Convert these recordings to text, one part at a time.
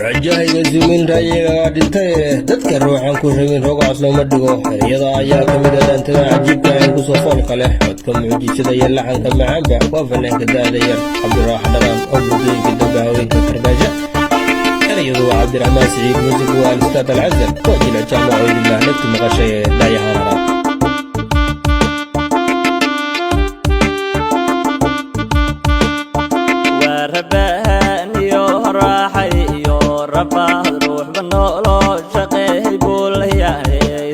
rajayga zumin rayiga dhintay dadka ruuxan ku rabin rogaas loo madhigo iyada ayaa kamid ah dantada cajiibka ah ku soo foolka leh codka muujisada iyo laxanka macaanba waa fanaanka daada yar cabdiraax dharaan oo muddooyinka dambe haweenka karbaaja erayadu waa cabdiraxmaan siciid muusig waa alistaad alcazal waa jila jaamac ciidillah dhegti maqashay daayahanara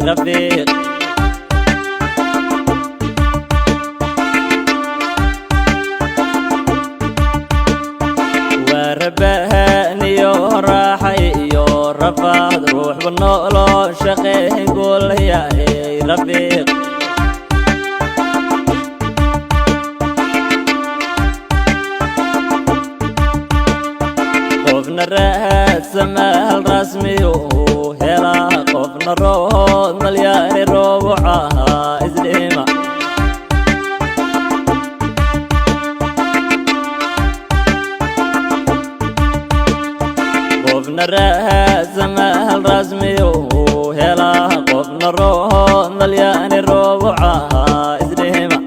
رفيق وربهني وراحي ورفض روح بالنقلو شقي يقول يا رفيق قفنا الرسم الرسمي وهلا قفنا الروض مليان روعها إزليمة قفنا الرسم الرسمي وهلا قفنا الروض مليان روعها إزليمة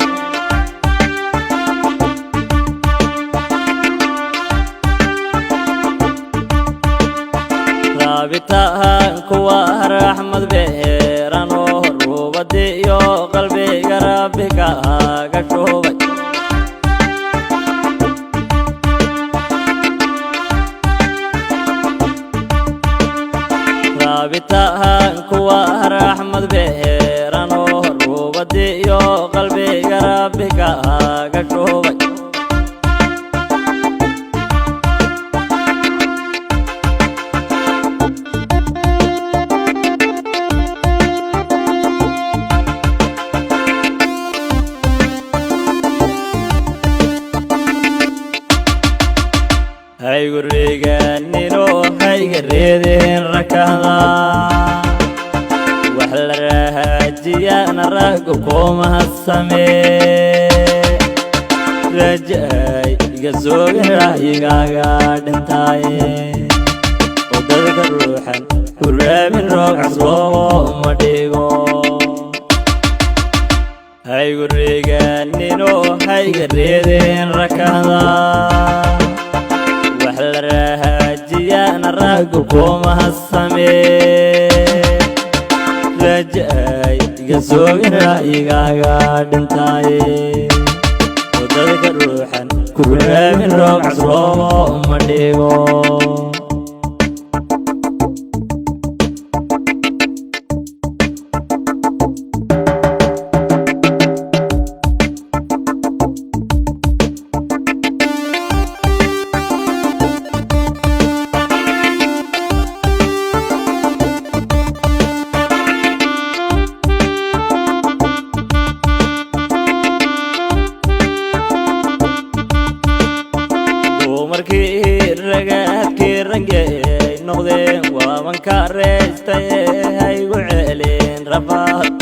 رابطها كوار أحمد بيران وروبدي يو قلبي قربك كشوبك رابطها كوار أحمد بيران وروبدي يو قلبي قربك كشوبك هاي قريقانينو هاي قريدين ركضا وحل راجيان راقكم هالسمي رجاي قزوق رايقا قادنتاي ودرق الروحان كل من روح عصوه مديقو هاي قريقانينو هاي قريدين ركضا راجيان راقكم هالسمي رجاي قزوق رايقا قادنتاي ودرق الروحان كل من روح عصوه مديقو markii ragaadkii rangay noqdeen waa man ka reestay hay gu ceelin rafaad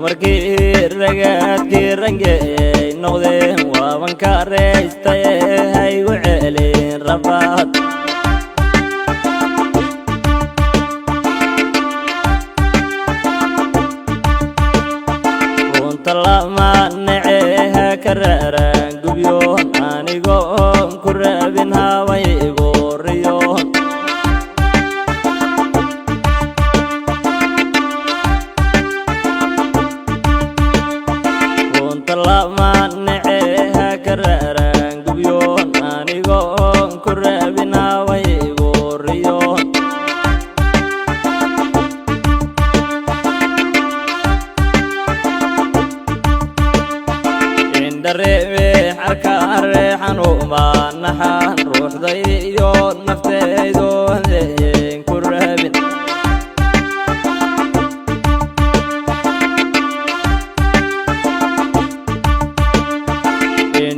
markii ragaadkii rangay noqdeen waa man ka reestay hay gu ceelin rafaad لما نعيها كراران قبيون آنيقون كرابين هاوي بوريون كنت لما نعيها كراران قبيون آنيقون كرابين هاوي بوريون دربي حركة ريحان وما نحان روح ضيّو نفتيدو هذين كرابين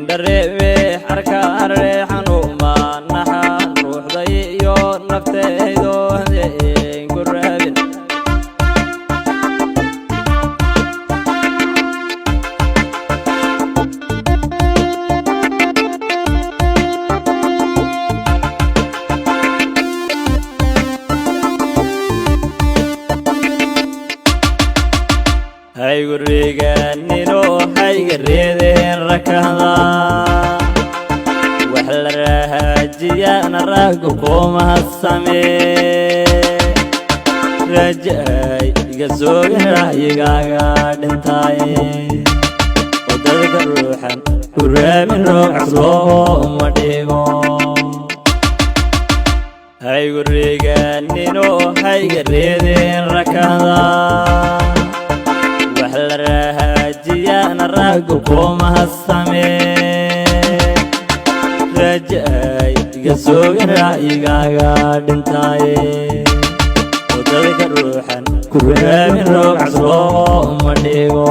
دربي حركة ريحان وما نحان روح ضيّو نفتيدو هذين كرابين reegaanino hayga reedeen rakada wax la raajiyana raggu kuma samee rajay iga soogan raayigaaga dhintaaye wadada ruuxan ku raabin rooc looma dhigo haygu reegaanino hayga reedeen rakada wax la raajiyana raggu kuma samee rajay iga soogan raayigaaga dhintaaye wadada ruuxan ku raabin rooc looma dhigo